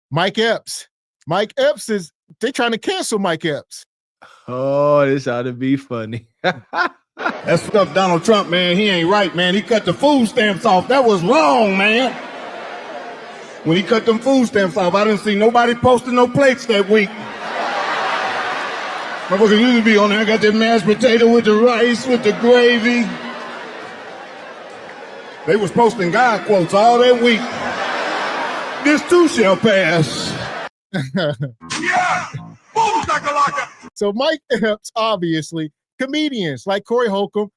Mike Epps. Mike Epps they're trying to cancel Mike Epps. Oh, this ought to be funny. That stuff Donald Trump, man, he ain't right, man. He cut the food stamps off. That was wrong, man. When he cut them food stamps off, I didn't see nobody posting no plates that week. Motherfuckers used to be on there, got that mashed potato with the rice, with the gravy. They was posting God quotes all that week. This too shall pass. Yeah! Boom, shakalaka! So Mike Epps, obviously, comedians like Corey Holcomb,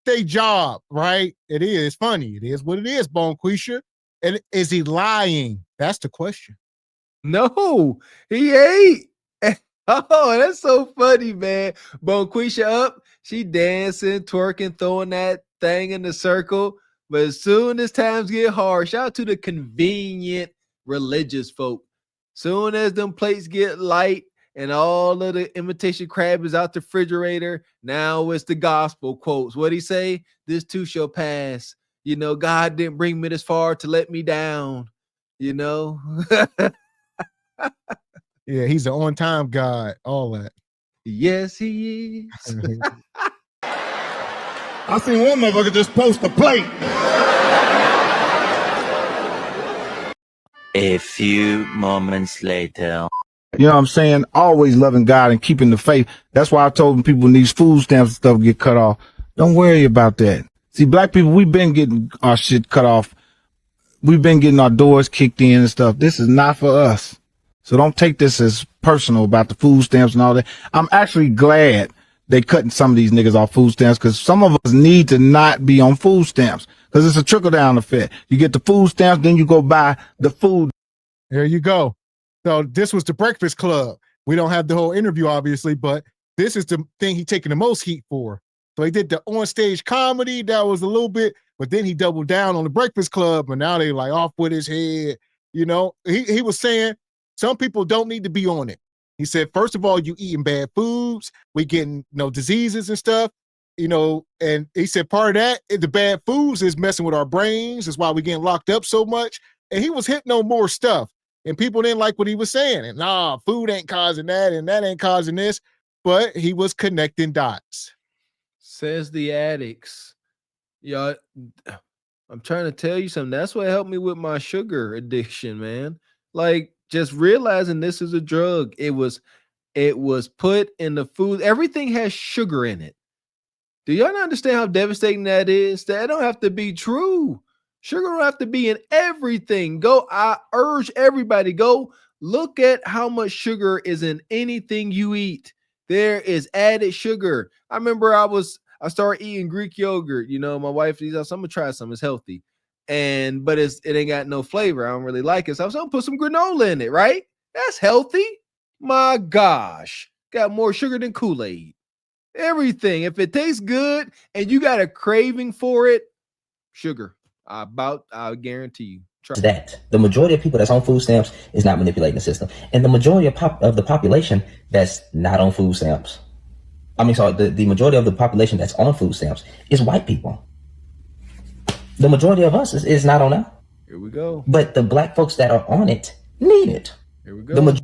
they job, right? It is funny. It is what it is, Bonquisha. And is he lying? That's the question. No, he ain't. Oh, that's so funny, man. Bonquisha up, she dancing, twerking, throwing that thing in the circle. But as soon as times get hard, shout out to the convenient religious folk. Soon as them plates get light and all of the imitation crab is out the refrigerator, now it's the gospel quotes. What'd he say? This too shall pass. You know, God didn't bring me this far to let me down. You know? Yeah, he's an on-time God, all that. Yes, he is. I seen one motherfucker just post a plate. A few moments later. You know what I'm saying? Always loving God and keeping the faith. That's why I told people when these food stamps and stuff get cut off, don't worry about that. See, black people, we've been getting our shit cut off. We've been getting our doors kicked in and stuff. This is not for us. So don't take this as personal about the food stamps and all that. I'm actually glad they cutting some of these niggas off food stamps because some of us need to not be on food stamps because it's a trickle-down effect. You get the food stamps, then you go buy the food. There you go. So this was the Breakfast Club. We don't have the whole interview, obviously, but this is the thing he taking the most heat for. So he did the on-stage comedy. That was a little bit, but then he doubled down on the Breakfast Club, and now they like off with his head. You know, he was saying some people don't need to be on it. He said, first of all, you eating bad foods. We getting, diseases and stuff, and he said part of that, the bad foods is messing with our brains. That's why we getting locked up so much. And he was hitting on more stuff. And people didn't like what he was saying. And food ain't causing that, and that ain't causing this. But he was connecting dots. Says the addicts. Y'all, I'm trying to tell you something. That's what helped me with my sugar addiction, man. Like, just realizing this is a drug. It was put in the food. Everything has sugar in it. Do y'all not understand how devastating that is? That don't have to be true. Sugar don't have to be in everything. I urge everybody, go look at how much sugar is in anything you eat. There is added sugar. I remember I started eating Greek yogurt. My wife, I'm gonna try some. It's healthy. But it ain't got no flavor. I don't really like it. So I'm gonna put some granola in it, right? That's healthy. My gosh. Got more sugar than Kool-Aid. Everything. If it tastes good and you got a craving for it, sugar. I guarantee you. Try that the majority of people that's on food stamps is not manipulating the system, and the majority of the population that's not on food stamps, the majority of the population that's on food stamps is white people. The majority of us is not on that. Here we go. But the black folks that are on it need it. Here we go.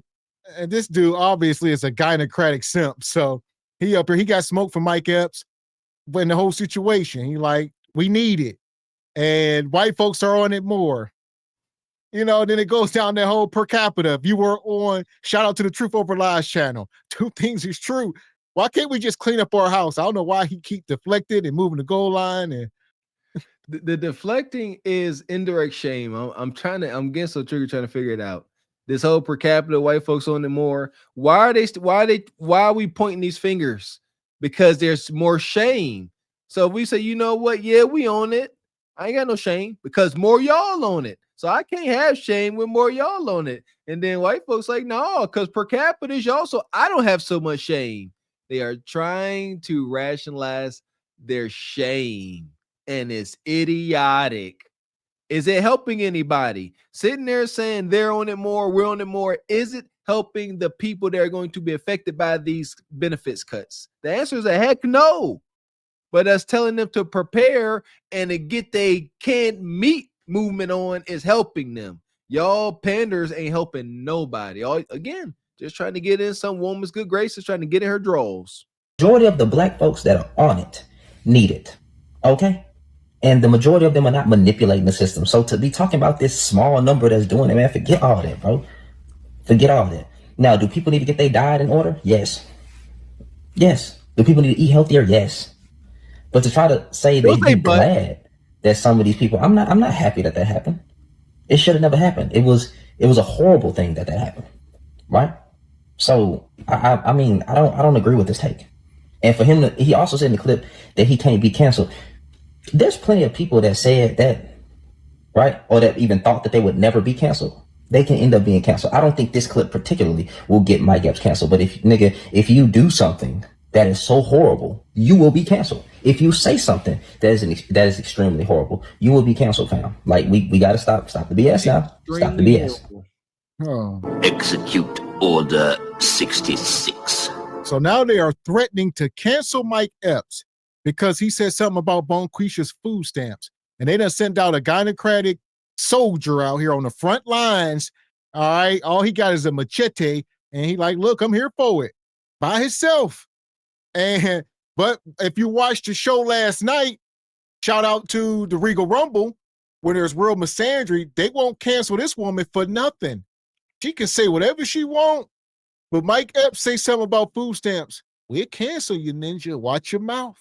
And this dude obviously is a gynocratic simp, so he up here, he got smoke from Mike Epps when the whole situation. He like, we need it. And white folks are on it more. Then it goes down that whole per capita. If you were on, shout out to the Truth Over Lies channel. Two things is true. Why can't we just clean up our house? I don't know why he keep deflected and moving the goal line. And the deflecting is indirect shame. I'm getting so triggered trying to figure it out. This whole per capita, white folks on it more. Why are we pointing these fingers? Because there's more shame. So if we say, you know what? Yeah, we own it. I ain't got no shame because more y'all on it. So I can't have shame with more y'all on it. And then white folks like, no, because per capita is y'all, so I don't have so much shame. They are trying to rationalize their shame, and it's idiotic. Is it helping anybody? Sitting there saying they're on it more, we're on it more. Is it helping the people that are going to be affected by these benefits cuts? The answer is a heck no. But us telling them to prepare and to get they canned meat movement on is helping them. Y'all panders ain't helping nobody. All again, just trying to get in some woman's good graces, trying to get in her drawers. Majority of the black folks that are on it need it. Okay? And the majority of them are not manipulating the system. So to be talking about this small number that's doing it, man, forget all that, bro. Forget all that. Now, do people need to get their diet in order? Yes. Yes. Do people need to eat healthier? Yes. But to try to say they'd be glad that some of these people, I'm not happy that happened. It should have never happened. It was a horrible thing that happened. Right? So I mean, I don't agree with this take. And for him he also said in the clip that he can't be canceled. There's plenty of people that said that, right? Or that even thought that they would never be canceled. They can end up being canceled. I don't think this clip particularly will get Mike Epps canceled. But if you do something that is so horrible, you will be canceled. If you say something that is extremely horrible, you will be canceled, fam. Like we gotta stop the BS now. Stop the BS. Oh. Execute Order 66. So now they are threatening to cancel Mike Epps because he said something about Bonquisha's food stamps. And they done sent out a gynocratic soldier out here on the front lines. All right. All he got is a machete. And he like, look, I'm here for it by himself. But if you watched the show last night, shout out to the Regal Rumble, where there's real misandry, they won't cancel this woman for nothing. She can say whatever she want. But Mike Epps say something about food stamps. We'll cancel you, ninja. Watch your mouth.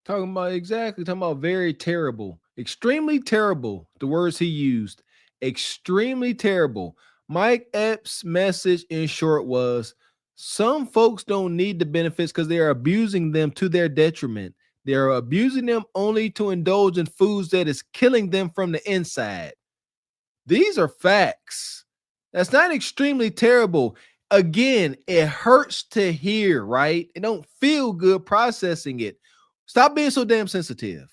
Talking about very terrible, extremely terrible. The words he used, extremely terrible. Mike Epps' message in short was, some folks don't need the benefits because they are abusing them to their detriment. They are abusing them only to indulge in foods that is killing them from the inside. These are facts. That's not extremely terrible. Again, it hurts to hear, right? It don't feel good processing it. Stop being so damn sensitive.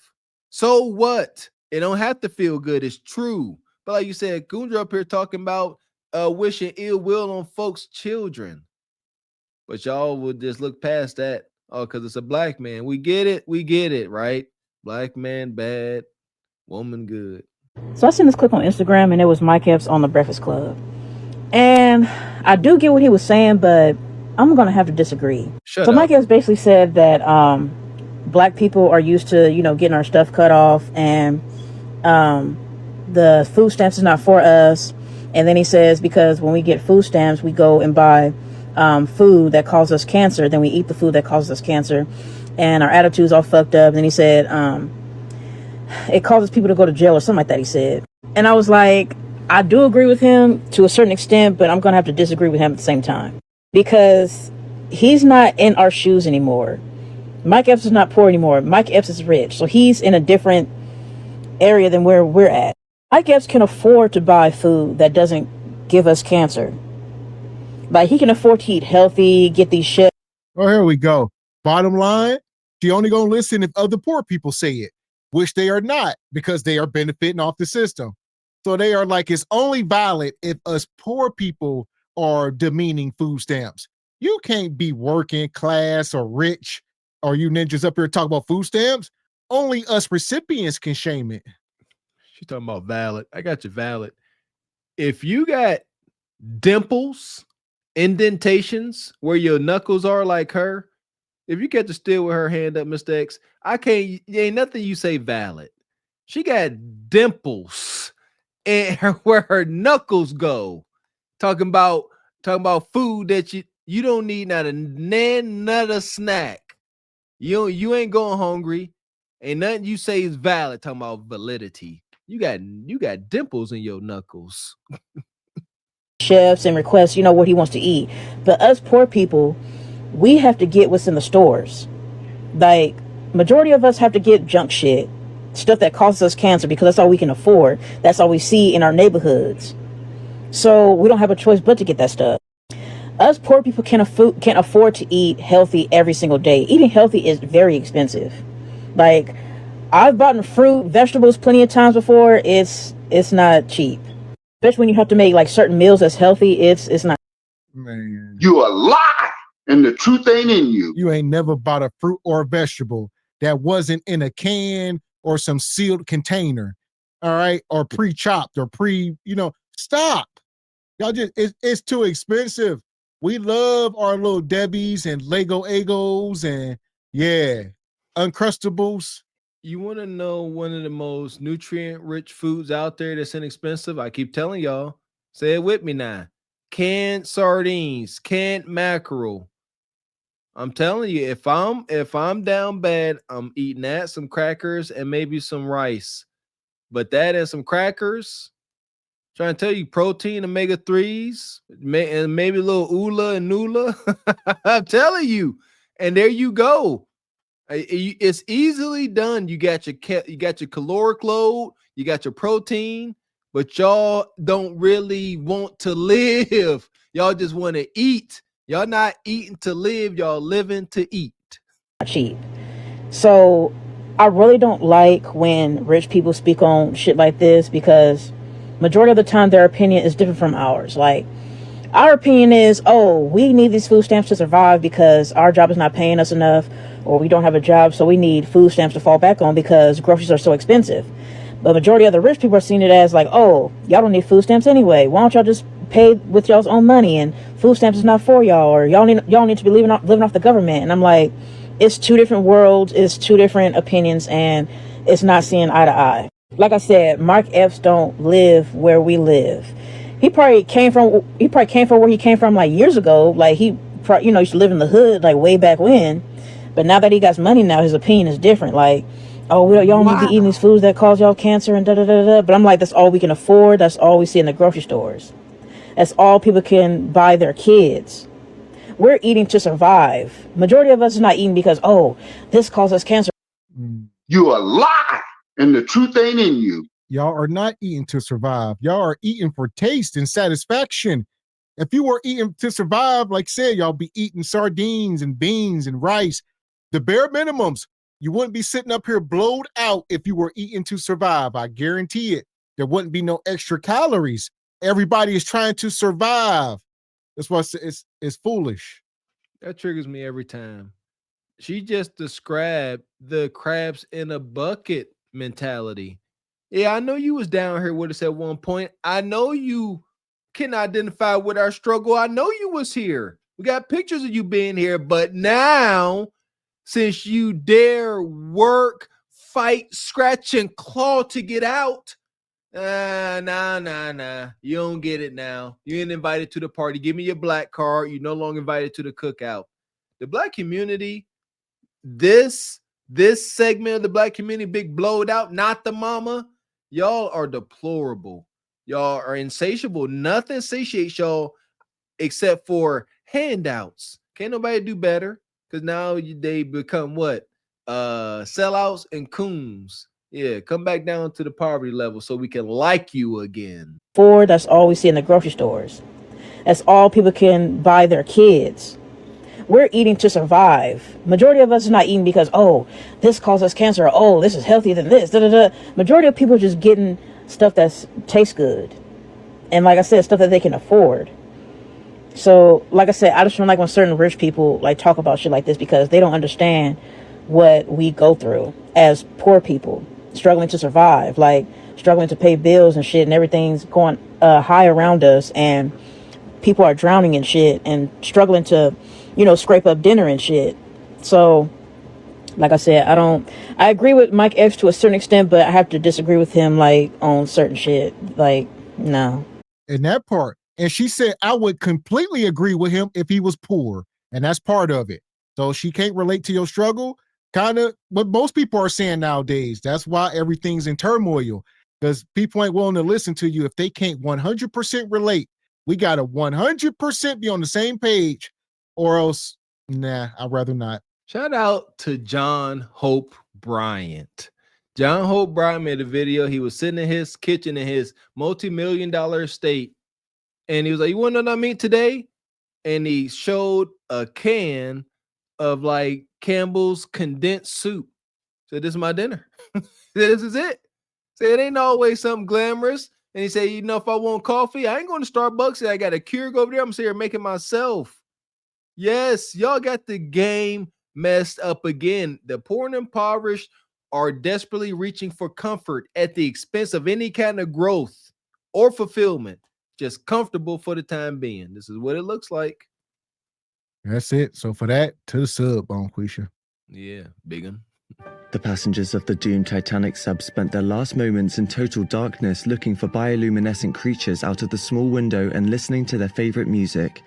So what? It don't have to feel good. It's true. But like you said, Gundra up here talking about wishing ill will on folks' children. But y'all would just look past that. Oh, because it's a black man. We get it, right? Black man bad, woman good. So I seen this clip on Instagram, and it was Mike Epps on the Breakfast Club. And I do get what he was saying, but I'm going to have to disagree. Shut up. Mike Epps basically said that black people are used to, getting our stuff cut off, and the food stamps is not for us. And then he says, because when we get food stamps, we go and buy food that causes us cancer. Then we eat the food that causes us cancer, and our attitude's all fucked up. And then he said, it causes people to go to jail or something like that, he said. And I was like, I do agree with him to a certain extent, but I'm going to have to disagree with him at the same time, because he's not in our shoes anymore. Mike Epps is not poor anymore. Mike Epps is rich. So he's in a different area than where we're at. Mike Epps can afford to buy food that doesn't give us cancer. Like, he can afford to eat healthy, get these shit. Oh, here we go. Bottom line, she only going to listen if other poor people say it, which they are not, because they are benefiting off the system. So they are like, it's only valid if us poor people are demeaning food stamps. You can't be working class or rich, or you ninjas up here talk about food stamps. Only us recipients can shame it. She's talking about valid. I got you valid. If you got dimples, indentations where your knuckles are like her, if you get to steal with her hand up, Mr. X, ain't nothing you say valid. She got dimples and where her knuckles go. Talking about food that you don't need not a snack. You ain't going hungry. Ain't nothing you say is valid. Talking about validity. You got dimples in your knuckles. Chefs and request, what he wants to eat. But us poor people, we have to get what's in the stores. Like, majority of us have to get junk shit, stuff that causes us cancer, because that's all we can afford. That's all we see in our neighborhoods. So we don't have a choice but to get that stuff. Us poor people can't afford to eat healthy every single day. Eating healthy is very expensive. Like, I've bought fruit, vegetables plenty of times before. It's not cheap. Especially when you have to make like certain meals that's healthy. It's not. Man, you a lie, and the truth ain't in you. You ain't never bought a fruit or a vegetable that wasn't in a can or some sealed container, all right, or pre-chopped or Stop. Y'all just, it's too expensive. We love our little Debbies and Lego Egos and Uncrustables. You want to know one of the most nutrient-rich foods out there that's inexpensive? I keep telling y'all. Say it with me now. Canned sardines, canned mackerel. I'm telling you, if I'm down bad, I'm eating that, some crackers, and maybe some rice. But that and some crackers, trying to tell you, protein, omega-3s, and maybe a little oola and noola. I'm telling you. And there you go. It's easily done. You got your caloric load, you got your protein, but y'all don't really want to live. Y'all just want to eat. Y'all not eating to live, y'all living to eat. Cheap. So I really don't like when rich people speak on shit like this, because majority of the time their opinion is different from ours. Like, our opinion is, oh, we need these food stamps to survive because our job is not paying us enough, or we don't have a job, so we need food stamps to fall back on because groceries are so expensive. But majority of the rich people are seeing it as like, oh, y'all don't need food stamps anyway. Why don't y'all just pay with y'all's own money, and food stamps is not for y'all, or y'all need to be living off the government. And I'm like, it's two different worlds, it's two different opinions, and it's not seeing eye to eye. Like I said, Mike Epps don't live where we live. He probably came from where he came from like years ago. Like, he used to live in the hood like way back when. But now that he got money now, his opinion is different. Like, oh, y'all need to be eating these foods that cause y'all cancer and da da da da. But I'm like, that's all we can afford. That's all we see in the grocery stores. That's all people can buy their kids. We're eating to survive. Majority of us is not eating because, oh, this causes cancer. You a lie, and the truth ain't in you. Y'all are not eating to survive. Y'all are eating for taste and satisfaction. If you were eating to survive, like I said, y'all be eating sardines and beans and rice, the bare minimums. You wouldn't be sitting up here blowed out if you were eating to survive. I guarantee it. There wouldn't be no extra calories. Everybody is trying to survive. That's why it's foolish. That triggers me every time. She just described the crabs in a bucket mentality. Yeah, I know you was down here with us at one point. I know you can identify with our struggle. I know you was here. We got pictures of you being here, but now, since you dare work, fight, scratch, and claw to get out, nah. You don't get it now. You ain't invited to the party. Give me your black card. You're no longer invited to the cookout. The black community, this segment of the black community, big blowed out, not the mama. Y'all are deplorable. Y'all are insatiable. Nothing satiates y'all except for handouts. Can't nobody do better, because now they become what? Sellouts and coons. Yeah, come back down to the poverty level so we can like you again. That's all we see in the grocery stores. That's all people can buy their kids. We're eating to survive. Majority of us is not eating because, oh, this causes cancer, or, oh, this is healthier than this. Da, da, da. Majority of people are just getting stuff that tastes good. And like I said, stuff that they can afford. So, like I said, I just don't like when certain rich people like talk about shit like this, because they don't understand what we go through as poor people, struggling to survive, like struggling to pay bills and shit, and everything's going high around us, and people are drowning in shit and struggling to, scrape up dinner and shit. So, like I said, I agree with Mike Epps to a certain extent, but I have to disagree with him, like, on certain shit. Like, no. In that part. And she said, I would completely agree with him if he was poor. And that's part of it. So she can't relate to your struggle. Kind of what most people are saying nowadays. That's why everything's in turmoil, because people ain't willing to listen to you if they can't 100% relate. We got to 100% be on the same page, or else, nah, I'd rather not. Shout out to John Hope Bryant. John Hope Bryant made a video. He was sitting in his kitchen in his multi-million-dollar estate, and he was like, you want to know what I mean today? And he showed a can of like Campbell's condensed soup. So this is my dinner. This is it. So it ain't always something glamorous. And he said, if I want coffee, I ain't going to Starbucks. I got a Keurig over there. I'm sitting here making myself. Yes, y'all got the game messed up again. The poor and impoverished are desperately reaching for comfort at the expense of any kind of growth or fulfillment. just comfortable for the time being. This is what it looks like. That's it. So for that, to the sub on Quisha. Yeah, big one. The passengers of the doomed Titanic sub spent their last moments in total darkness looking for bioluminescent creatures out of the small window and listening to their favorite music.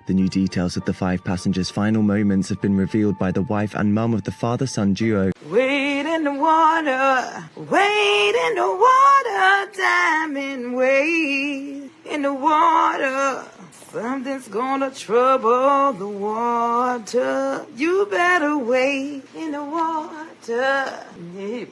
The new details of the 5 passengers' final moments have been revealed by the wife and mum of the father-son duo. Wade in the water, wade in the water, diamond, wade in the water. Something's gonna trouble the water. You better wade in the water. Yeah, man.